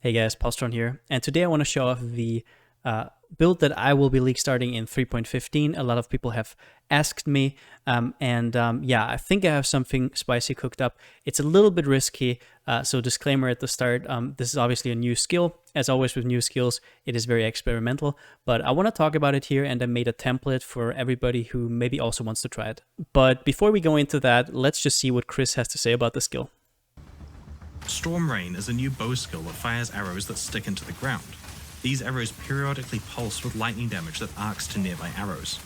Hey guys, Palsteron here, and today I want to show off the build that I will be league starting in 3.15. A lot of people have asked me, yeah, I think I have something spicy cooked up. It's a little bit risky, so disclaimer at the start, this is obviously a new skill. As always with new skills, it is very experimental, but I want to talk about it here, and I made a template for everybody who maybe also wants to try it. But before we go into that, let's just see what Chris has to say about the skill. Storm Rain is a new bow skill that fires arrows that stick into the ground. These arrows periodically pulse with lightning damage that arcs to nearby arrows.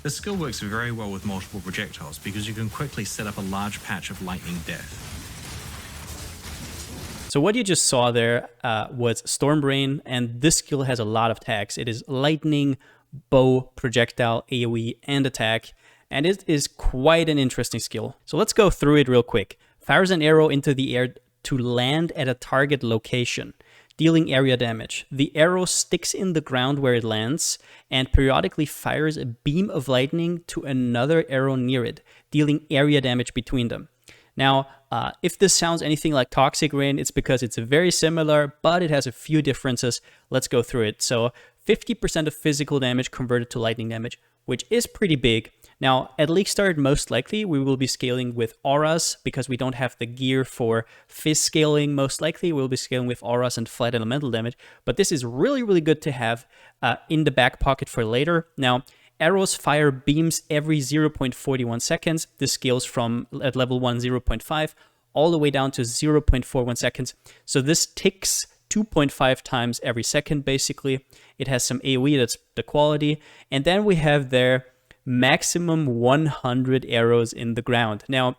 This skill works very well with multiple projectiles because you can quickly set up a large patch of lightning death. So what you just saw there was Storm Rain, and this skill has a lot of tags. It is lightning, bow, projectile, AoE, and attack, and it is quite an interesting skill. So let's go through it real quick. Fires an arrow into the air to land at a target location, dealing area damage. The arrow sticks in the ground where it lands and periodically fires a beam of lightning to another arrow near it, dealing area damage between them. Now, if this sounds anything like Toxic Rain, it's because it's very similar, but it has a few differences. Let's go through it. So 50% of physical damage converted to lightning damage, which is pretty big. Now, at Leaguestarter, most likely, we will be scaling with auras because we don't have the gear for fizz scaling. Most likely, we'll be scaling with auras and flat elemental damage. But this is really, really good to have in the back pocket for later. Now, arrows fire beams every 0.41 seconds. This scales from, at level 1, 0.5, all the way down to 0.41 seconds. So this ticks 2.5 times every second, basically. It has some AoE, that's the quality. And then we have their maximum 100 arrows in the ground. Now,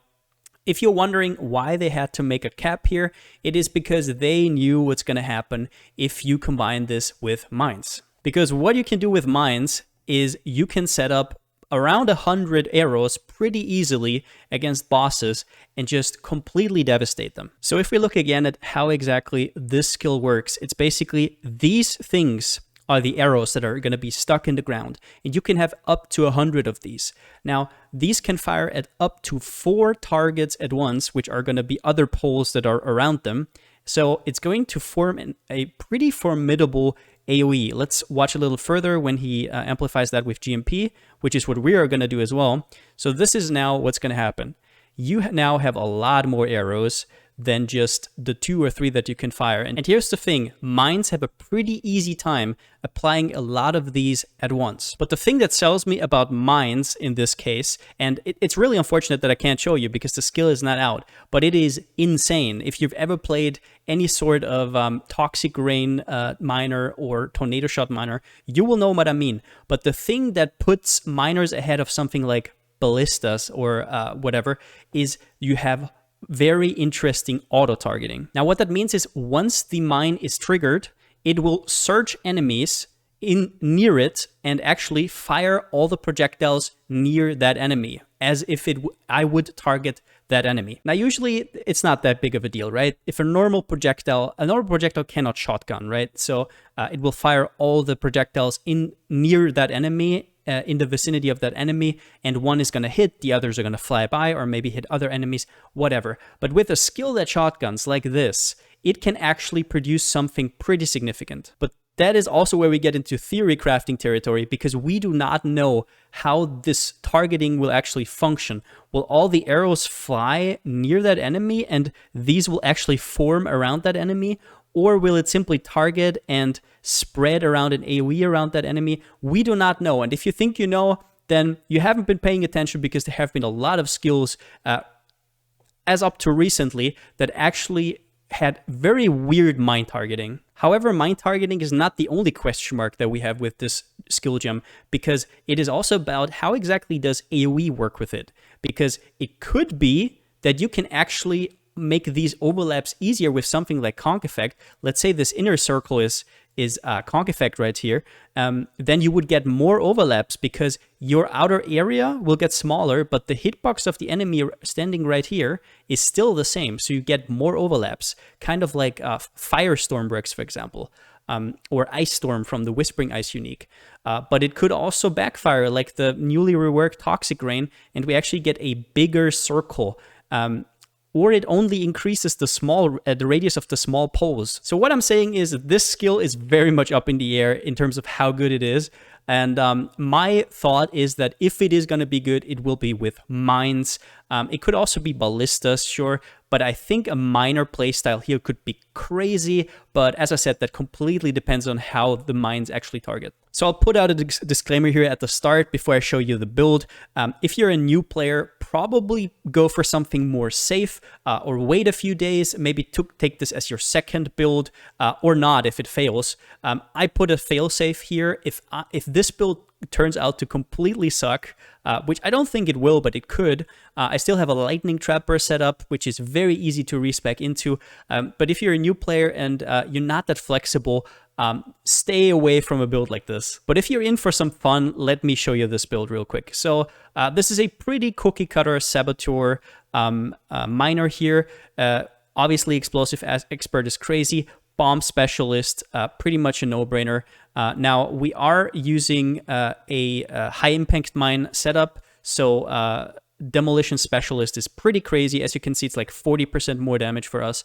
if you're wondering why they had to make a cap here, it is because they knew what's going to happen if you combine this with mines. Because what you can do with mines is you can set up around 100 arrows pretty easily against bosses and just completely devastate them. So if we look again at how exactly this skill works, it's basically these things are the arrows that are going to be stuck in the ground, and you can have up to 100 of these. Now, these can fire at up to 4 targets at once, which are going to be other poles that are around them. So it's going to form a pretty formidable AoE. Let's watch a little further when he amplifies that with GMP, which is what we are going to do as well. So this is now what's going to happen. You now have a lot more arrows than just the 2 or 3 that you can fire. And here's the thing, mines have a pretty easy time applying a lot of these at once. But the thing that sells me about mines in this case, and it's really unfortunate that I can't show you because the skill is not out, but it is insane. If you've ever played any sort of Toxic Rain miner or Tornado Shot miner, you will know what I mean. But the thing that puts miners ahead of something like ballistas or whatever is you have very interesting auto-targeting. Now, what that means is once the mine is triggered, it will search enemies near it and actually fire all the projectiles near that enemy, as if I would target that enemy. Now, usually it's not that big of a deal, right? If a normal projectile cannot shotgun, right? So it will fire all the projectiles near that enemy, in the vicinity of that enemy, and one is going to hit, the others are going to fly by or maybe hit other enemies, whatever. But with a skill that shotguns like this, it can actually produce something pretty significant. But that is also where we get into theory crafting territory, because we do not know how this targeting will actually function. Will all the arrows fly near that enemy and these will actually form around that enemy? Or will it simply target and spread around an AoE around that enemy? We do not know. And if you think you know, then you haven't been paying attention, because there have been a lot of skills as up to recently that actually had very weird mine targeting. However, mine targeting is not the only question mark that we have with this skill gem, because it is also about how exactly does AoE work with it. Because it could be that you can actually make these overlaps easier with something like Conk Effect. Let's say this inner circle is Conk Effect right here, then you would get more overlaps because your outer area will get smaller, but the hitbox of the enemy standing right here is still the same, so you get more overlaps, kind of like Firestorm bricks, for example, or Ice Storm from the Whispering Ice unique. But it could also backfire like the newly reworked Toxic Rain, and we actually get a bigger circle or it only increases the radius of the small poles. So what I'm saying is that this skill is very much up in the air in terms of how good it is. And my thought is that if it is going to be good, it will be with mines. It could also be ballistas, sure, but I think a miner playstyle here could be crazy. But as I said, that completely depends on how the mines actually target. So I'll put out a disclaimer here at the start before I show you the build. If you're a new player, probably go for something more safe or wait a few days, maybe take this as your second build or not if it fails. I put a failsafe here. If this build turns out to completely suck, which I don't think it will, but it could. I still have a lightning trapper set up, which is very easy to respec into. But if you're a new player and you're not that flexible, stay away from a build like this. But if you're in for some fun, let me show you this build real quick. So this is a pretty cookie cutter Saboteur miner here. Obviously, explosive expert is crazy. Bomb specialist, pretty much a no-brainer. Now, we are using a high impact mine setup, so demolition specialist is pretty crazy. As you can see, it's like 40% more damage for us.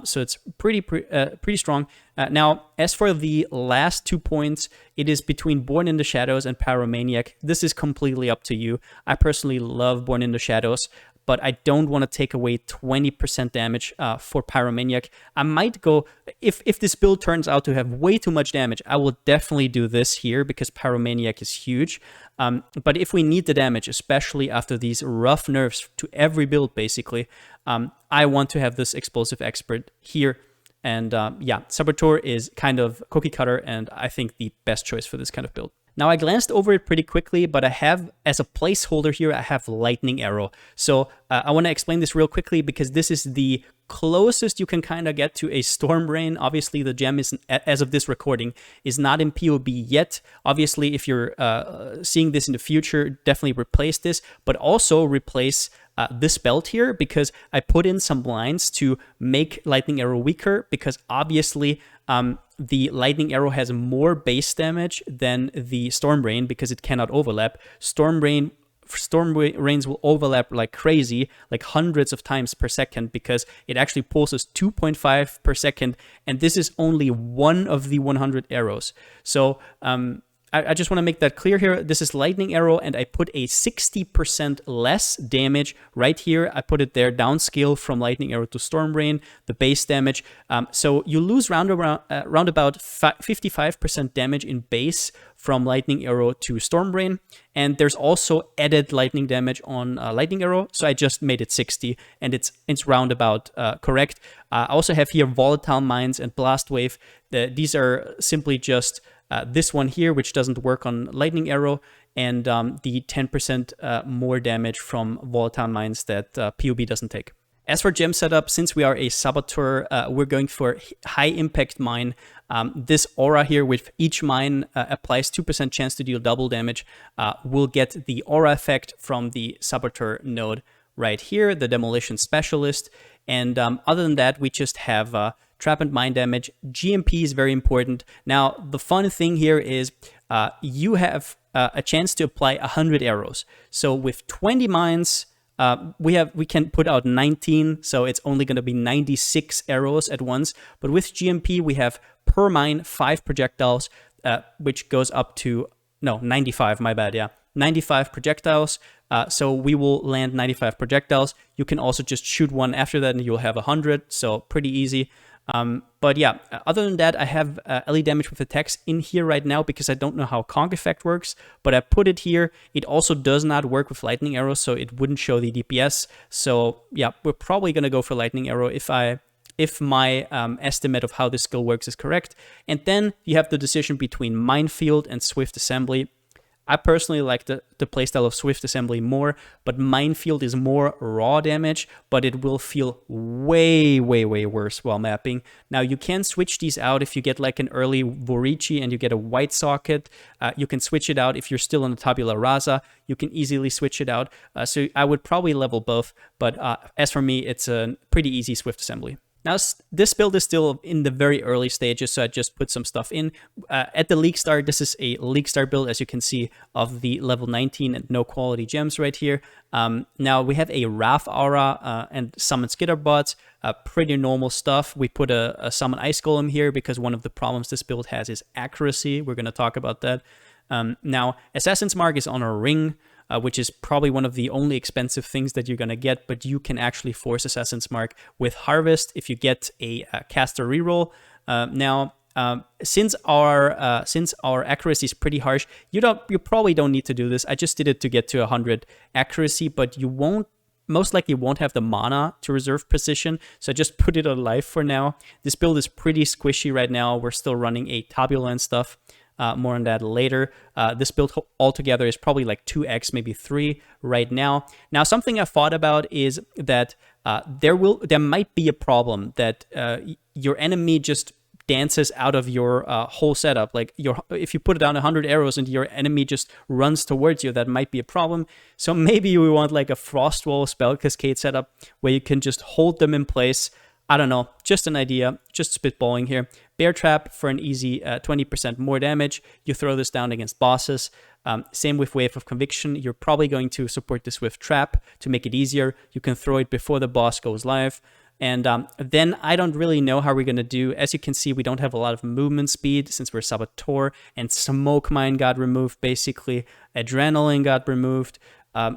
So it's pretty strong. Now, as for the last 2 points, it is between Born in the Shadows and Pyromaniac. This is completely up to you. I personally love Born in the Shadows, but I don't want to take away 20% damage for Pyromaniac. I might go, if this build turns out to have way too much damage, I will definitely do this here because Pyromaniac is huge. But if we need the damage, especially after these rough nerfs to every build, basically, I want to have this explosive expert here. And yeah, Saboteur is kind of cookie cutter, and I think the best choice for this kind of build. Now, I glanced over it pretty quickly, but I have, as a placeholder here, I have Lightning Arrow. So I want to explain this real quickly because this is the closest you can kind of get to a Storm Rain. Obviously, the gem is, as of this recording, is not in POB yet. Obviously, if you're seeing this in the future, definitely replace this, but also replace this belt here because I put in some lines to make Lightning Arrow weaker because obviously the Lightning Arrow has more base damage than the Storm Rain because it cannot overlap. Storm Rains will overlap like crazy, like hundreds of times per second because it actually pulses 2.5 per second, and this is only one of the 100 arrows. So I just want to make that clear here. This is Lightning Arrow, and I put a 60% less damage right here. I put it there, downscale from Lightning Arrow to Storm Rain, the base damage. So you lose round about 55% damage in base from Lightning Arrow to Storm Rain. And there's also added lightning damage on Lightning Arrow, so I just made it 60, and it's roundabout correct. I also have here Volatile Mines and Blast Wave. These are simply just this one here, which doesn't work on Lightning Arrow, and the 10% more damage from Volatile Mines that POB doesn't take. As for gem setup, since we are a Saboteur, we're going for high impact mine. This aura here, with each mine applies 2% chance to deal double damage, will get the aura effect from the Saboteur node right here, the demolition specialist. And other than that, we just have trap and mine damage. GMP is very important. Now, the fun thing here is you have a chance to apply 100 arrows. So with 20 mines, we can put out 19, so it's only going to be 96 arrows at once. But with GMP, we have per mine 5 projectiles, which goes up to, no, 95, my bad, yeah. 95 projectiles, so we will land 95 projectiles. You can also just shoot one after that and you'll have 100, so pretty easy. But yeah, other than that, I have LE damage with attacks in here right now because I don't know how Conk effect works, but I put it here. It also does not work with Lightning Arrow, so it wouldn't show the DPS. So yeah, we're probably going to go for Lightning Arrow if my estimate of how this skill works is correct. And then you have the decision between Minefield and Swift Assembly. I personally like the playstyle of Swift Assembly more, but Minefield is more raw damage, but it will feel way, way, way worse while mapping. Now, you can switch these out if you get like an early Vorici and you get a white socket. You can switch it out if you're still on the Tabula Rasa. You can easily switch it out. So I would probably level both, but as for me, it's a pretty easy Swift Assembly. Now, this build is still in the very early stages, so I just put some stuff in. At the League Start, this is a League Start build, as you can see, of the level 19 and no quality gems right here. Now, we have a Wrath Aura and Summon Skitter bots, pretty normal stuff. We put a Summon Ice Golem here because one of the problems this build has is accuracy. We're going to talk about that. Now, Assassin's Mark is on a ring, which is probably one of the only expensive things that you're going to get, but you can actually force Assassin's Mark with Harvest if you get a caster reroll. Now, since our accuracy is pretty harsh, you probably don't need to do this. I just did it to get to 100 accuracy, but you most likely won't have the mana to reserve precision, so I just put it on life for now. This build is pretty squishy right now. We're still running a Tabula and stuff. More on that later. This build altogether is probably like 2x, maybe 3 right now. Now, something I thought about is that there might be a problem that your enemy just dances out of your whole setup. Like if you put down 100 arrows and your enemy just runs towards you, that might be a problem. So maybe we want like a Frost Wall Spell Cascade setup where you can just hold them in place. I don't know, just an idea, just spitballing here. Bear Trap for an easy 20% more damage. You throw this down against bosses. Same with Wave of Conviction. You're probably going to support this with Trap to make it easier. You can throw it before the boss goes live. And then I don't really know how we're going to do. As you can see, we don't have a lot of movement speed since we're Saboteur, and Smoke Mine got removed, basically. Adrenaline got removed.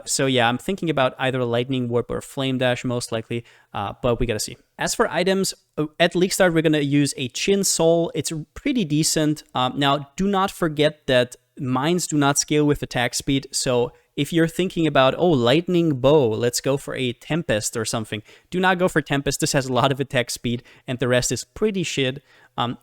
So yeah, I'm thinking about either Lightning Warp or Flame Dash most likely, but we gotta see. As for items, at League Start, we're gonna use a Chin Soul. It's pretty decent. Now, do not forget that mines do not scale with attack speed, so if you're thinking about, oh, Lightning Bow, let's go for a Tempest or something, do not go for Tempest. This has a lot of attack speed, and the rest is pretty shit.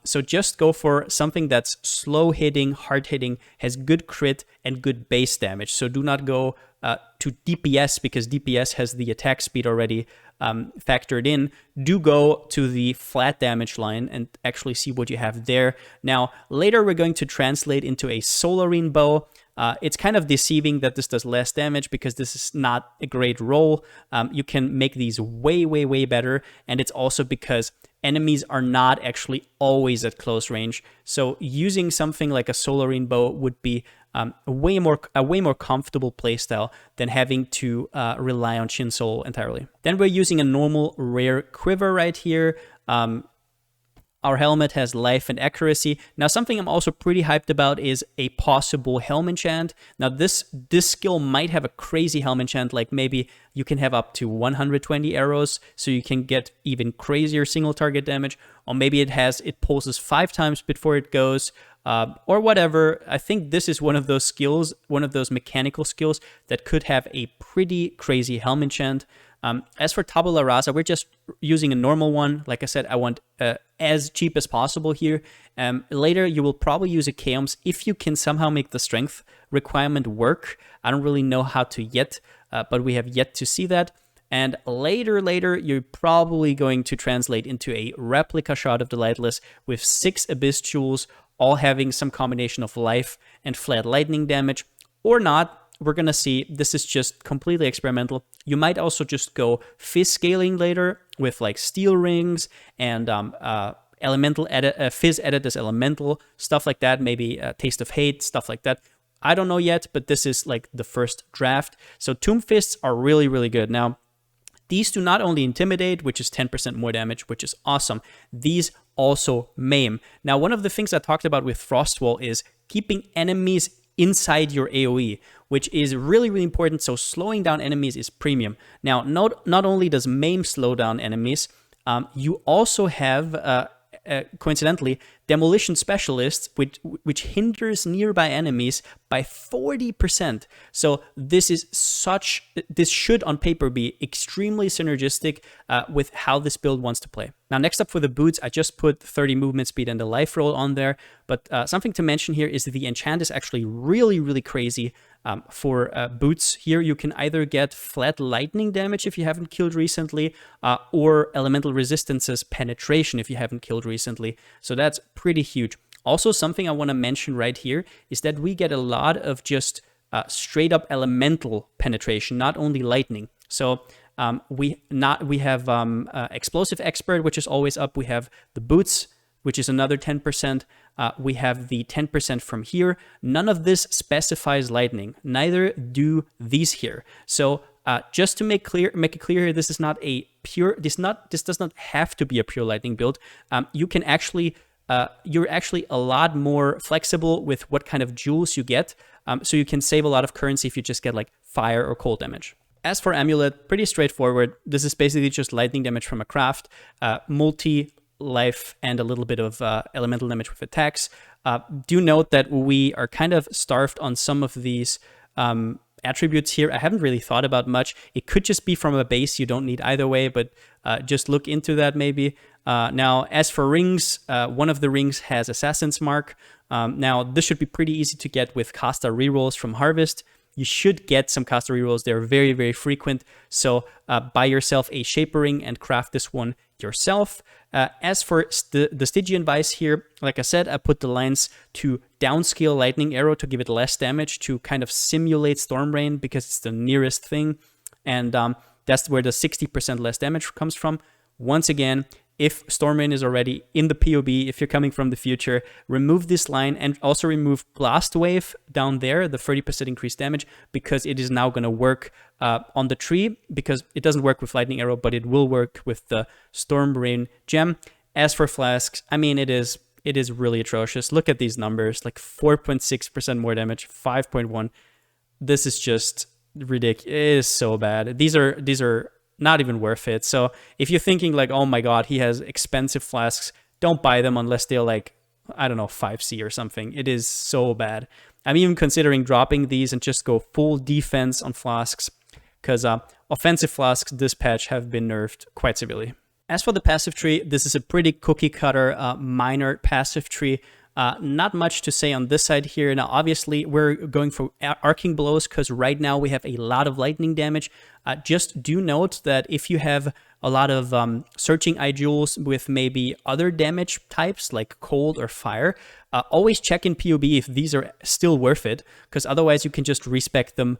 So just go for something that's slow hitting, hard hitting, has good crit, and good base damage. So do not go to DPS because DPS has the attack speed already factored in. Do go to the flat damage line and actually see what you have there. Now, later we're going to translate into a Solarine Bow. It's kind of deceiving that this does less damage because this is not a great roll. You can make these way, way, way better. And it's also because enemies are not actually always at close range. So using something like a Solarine Bow would be a way more comfortable playstyle than having to rely on Chin Soul entirely. Then we're using a normal rare quiver right here. Our helmet has life and accuracy. Now, something I'm also pretty hyped about is a possible helm enchant. Now, this skill might have a crazy helm enchant, like maybe you can have up to 120 arrows, so you can get even crazier single target damage, or maybe it pulses 5 times before it goes, or whatever. I think this is one of those skills, one of those mechanical skills that could have a pretty crazy helm enchant. As for Tabula Rasa, we're just using a normal one. Like I said, I want as cheap as possible here. Later, you will probably use a Chaos if you can somehow make the strength requirement work. I don't really know how to yet, but we have yet to see that. And later, you're probably going to translate into a replica Shard of the Lightless with 6 Abyss Jewels, all having some combination of life and flat lightning damage, or not. We're going to see. This is just completely experimental. You might also just go Fizz scaling later with like Steel Rings and elemental edit, Fizz edit as elemental, stuff like that. Maybe Taste of Hate, stuff like that. I don't know yet, but this is like the first draft. So Tomb Fists are really, really good. Now, these do not only intimidate, which is 10% more damage, which is awesome. These also maim. Now, one of the things I talked about with Frostwall is keeping enemies inside your AoE, which is really, really important. So slowing down enemies is premium. Now, not only does maim slow down enemies, you also have, coincidentally, Demolition Specialists, which hinders nearby enemies by 40%. So this should on paper be extremely synergistic with how this build wants to play. Now, next up for the boots, I just put 30 movement speed and the life roll on there. But something to mention here is that the enchant is actually really, really crazy. For boots here, you can either get flat lightning damage if you haven't killed recently, or elemental resistances penetration if you haven't killed recently. So that's pretty huge. Also, something I want to mention right here is that we get a lot of just straight up elemental penetration, not only lightning. So We have Explosive Expert, which is always up. We have the Boots, which is another 10%. We have the 10% from here. None of this specifies lightning. Neither do these here. So just to make it clear here, this is not a pure. This does not have to be a pure lightning build. You can actually. You're actually a lot more flexible with what kind of jewels you get. So you can save a lot of currency if you just get like fire or cold damage. As for Amulet, pretty straightforward. This is basically just lightning damage from a craft, multi-life, and a little bit of elemental damage with attacks. Do note that we are kind of starved on some of these attributes here. I haven't really thought about much. It could just be from a base you don't need either way, but just look into that maybe. Now, as for rings, one of the rings has Assassin's Mark. Now, this should be pretty easy to get with Casta rerolls from Harvest. You should get some Casta rerolls. They're very, very frequent. So buy yourself a Shaper Ring and craft this one yourself. As for the Stygian Vice here, like I said, I put the lines to downscale Lightning Arrow to give it less damage to kind of simulate Storm Rain because it's the nearest thing. And that's where the 60% less damage comes from. Once again, if Storm Rain is already in the POB, if you're coming from the future, remove this line and also remove Blast Wave down there, the 30% increased damage, because it is now going to work on the tree, because it doesn't work with Lightning Arrow, but it will work with the Storm Rain gem. As for Flasks, I mean, it is really atrocious. Look at these numbers, like 4.6% more damage, 5.1. This is just ridiculous. It is so bad. These are not even worth it. So if you're thinking like, oh my god, he has expensive flasks, don't buy them unless they're like, I don't know, 5C or something. It is so bad. I'm even considering dropping these and just go full defense on flasks, because offensive flasks this patch have been nerfed quite severely. As for the passive tree, this is a pretty cookie cutter minor passive tree. Not much to say on this side here. Now, obviously, we're going for arcing blows because right now we have a lot of lightning damage. Just do note that if you have a lot of searching eye jewels with maybe other damage types like cold or fire, always check in POB if these are still worth it, because otherwise you can just respec them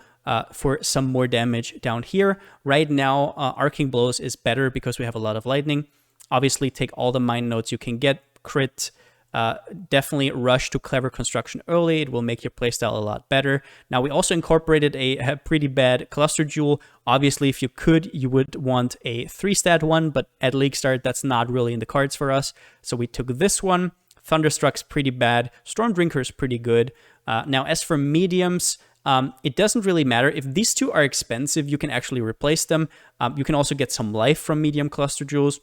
for some more damage down here. Right now, arcing blows is better because we have a lot of lightning. Obviously, take all the mind notes you can get, crit. Definitely rush to Clever Construction early. It will make your playstyle a lot better. Now, we also incorporated a pretty bad cluster jewel. Obviously, if you could, you would want a 3-stat one, but at Leaguestarter, that's not really in the cards for us. So we took this one. Thunderstruck's pretty bad. Storm Drinker's pretty good. Now, as for mediums, it doesn't really matter. If these two are expensive, you can actually replace them. You can also get some life from medium cluster jewels.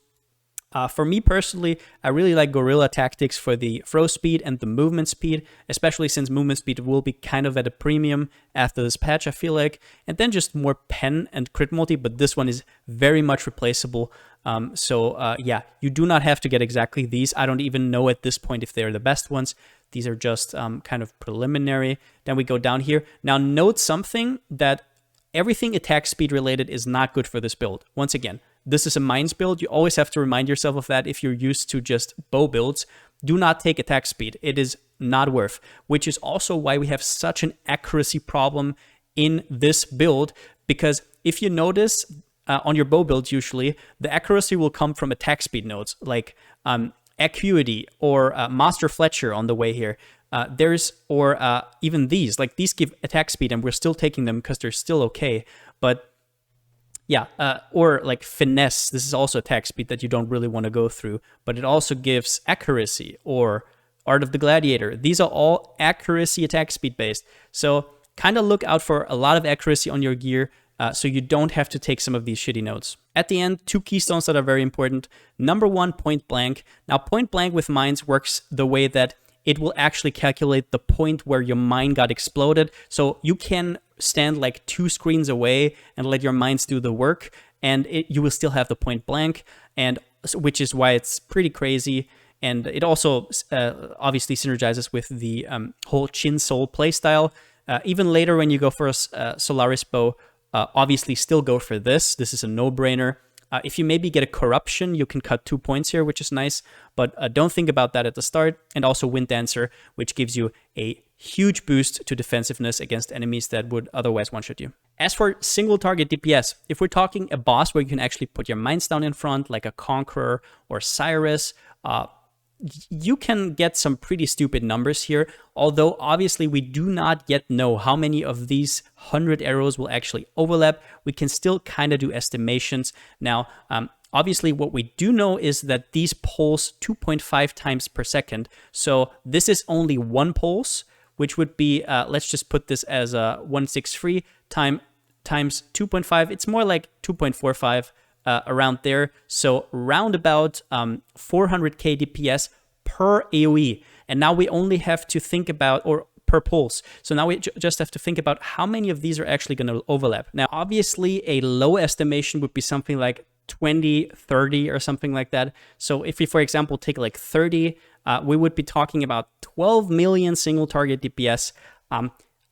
For me personally, I really like Gorilla Tactics for the throw speed and the movement speed, especially since movement speed will be kind of at a premium after this patch, I feel like. And then just more pen and crit multi, but this one is very much replaceable. Yeah, you do not have to get exactly these. I don't even know at this point if they're the best ones. These are just kind of preliminary. Then we go down here. Now note something, that everything attack speed related is not good for this build. Once again, this is a mines build. You always have to remind yourself of that if you're used to just bow builds. Do not take attack speed. It is not worth, which is also why we have such an accuracy problem in this build, because if you notice on your bow builds, usually the accuracy will come from attack speed nodes like Acuity or Master Fletcher on the way here. Even these, like these give attack speed and we're still taking them because they're still okay. But yeah, or like Finesse, this is also attack speed that you don't really want to go through, but it also gives accuracy, or Art of the Gladiator. These are all accuracy attack speed based. So kind of look out for a lot of accuracy on your gear, so you don't have to take some of these shitty notes. At the end, 2 keystones that are very important. Number 1, Point Blank. Now, Point Blank with mines works the way that it will actually calculate the point where your mine got exploded. So you can stand like 2 screens away and let your mines do the work, and you will still have the point blank, and which is why it's pretty crazy. And it also obviously synergizes with the whole Chin Soul playstyle. Even later when you go for a Solaris bow, obviously still go for this. This is a no-brainer. If you maybe get a Corruption, you can cut 2 points here, which is nice, but don't think about that at the start. And also Wind Dancer, which gives you a huge boost to defensiveness against enemies that would otherwise one-shot you. As for single target DPS, if we're talking a boss where you can actually put your mines down in front, like a Conqueror or Cyrus, you can get some pretty stupid numbers here, although obviously we do not yet know how many of these 100 arrows will actually overlap. We can still kind of do estimations. Now, obviously what we do know is that these pulse 2.5 times per second. So this is only one pulse, which would be, let's just put this as a 163 times 2.5. It's more like 2.45. Around there, so round about 400k DPS per AoE, and now we only have to think about, or per pulse, so now we just have to think about how many of these are actually going to overlap. Now obviously a low estimation would be something like 20, 30 or something like that. So if we, for example, take like 30, we would be talking about 12 million single target DPS.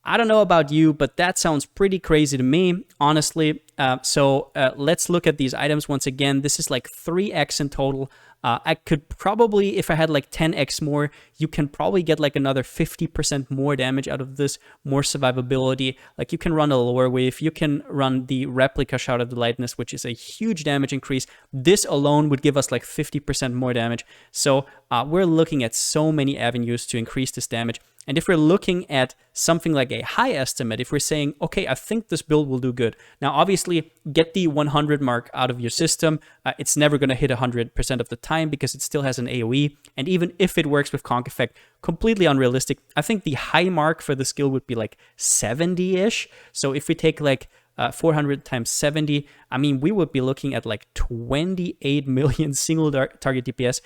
I don't know about you, but that sounds pretty crazy to me, honestly. So let's look at these items once again. This is like 3x in total. I could probably, if I had like 10x more, you can probably get like another 50% more damage out of this, more survivability. Like you can run a lower wave, you can run the replica Shout of the Lightness, which is a huge damage increase. This alone would give us like 50% more damage. So we're looking at so many avenues to increase this damage. And if we're looking at something like a high estimate, if we're saying, okay, I think this build will do good. Now, obviously, get the 100 mark out of your system. It's never going to hit 100% of the time because it still has an AoE. And even if it works with Conk Effect, completely unrealistic. I think the high mark for the skill would be like 70-ish. So if we take like 400 times 70, I mean, we would be looking at like 28 million single target DPS.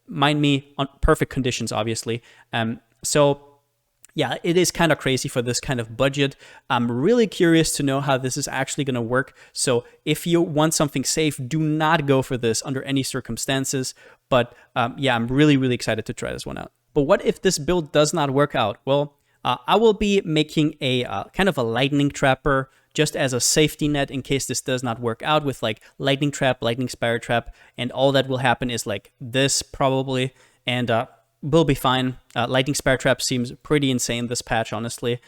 Mind me, on perfect conditions, obviously. So yeah, it is kind of crazy for this kind of budget. I'm really curious to know how this is actually going to work. So if you want something safe, do not go for this under any circumstances. But yeah, I'm really, really excited to try this one out. But what if this build does not work out? Well, I will be making a kind of a lightning trapper just as a safety net in case this does not work out with like lightning trap, lightning spire trap. And all that will happen is like this probably. And we'll be fine. Lightning Spire Trap seems pretty insane this patch, honestly.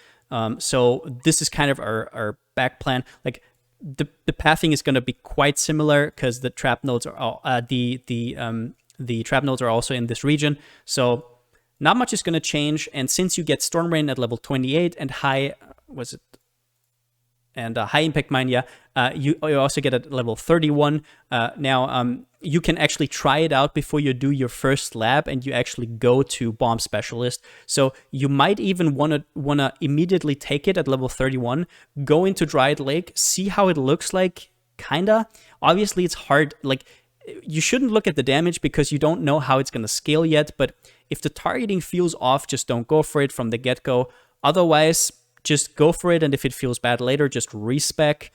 So this is kind of our back plan. Like the pathing is going to be quite similar because the trap nodes are all, the trap nodes are also in this region. So not much is going to change. And since you get Storm Rain at level 28 and high, high impact mine, yeah, you also get at level 31. Now, you can actually try it out before you do your first lab and you actually go to Bomb Specialist. So you might even wanna immediately take it at level 31, go into Dryad Lake, see how it looks like, kinda. Obviously, it's hard. Like, you shouldn't look at the damage because you don't know how it's gonna scale yet, but if the targeting feels off, just don't go for it from the get-go. Otherwise, just go for it, and if it feels bad later, just respec.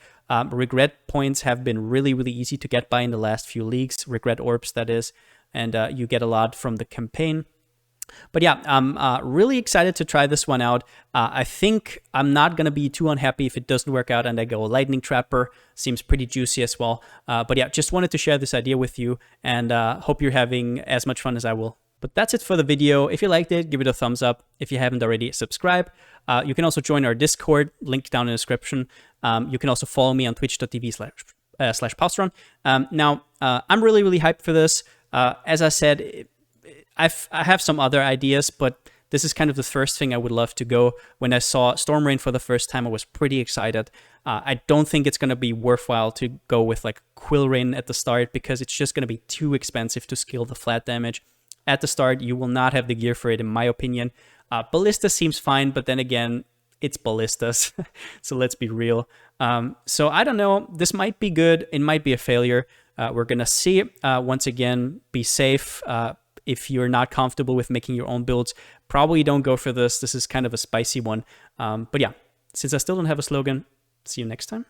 Regret points have been really, really easy to get by in the last few leagues. Regret orbs, that is, and you get a lot from the campaign. But yeah, I'm really excited to try this one out. I think I'm not going to be too unhappy if it doesn't work out and I go Lightning Trapper. Seems pretty juicy as well. But yeah, just wanted to share this idea with you, and hope you're having as much fun as I will. But that's it for the video. If you liked it, give it a thumbs up. If you haven't already, subscribe. You can also join our Discord, link down in the description. You can also follow me on twitch.tv/Palsteron. Now, I'm really, really hyped for this. As I said, I have some other ideas, but this is kind of the first thing I would love to go. When I saw Storm Rain for the first time, I was pretty excited. I don't think it's going to be worthwhile to go with like Quill Rain at the start because it's just going to be too expensive to scale the flat damage. At the start, you will not have the gear for it, in my opinion. Ballista seems fine, but then again, it's Ballistas, so let's be real. So I don't know. This might be good. It might be a failure. We're going to see. Once again, be safe. If you're not comfortable with making your own builds, probably don't go for this. This is kind of a spicy one. But yeah, since I still don't have a slogan, see you next time.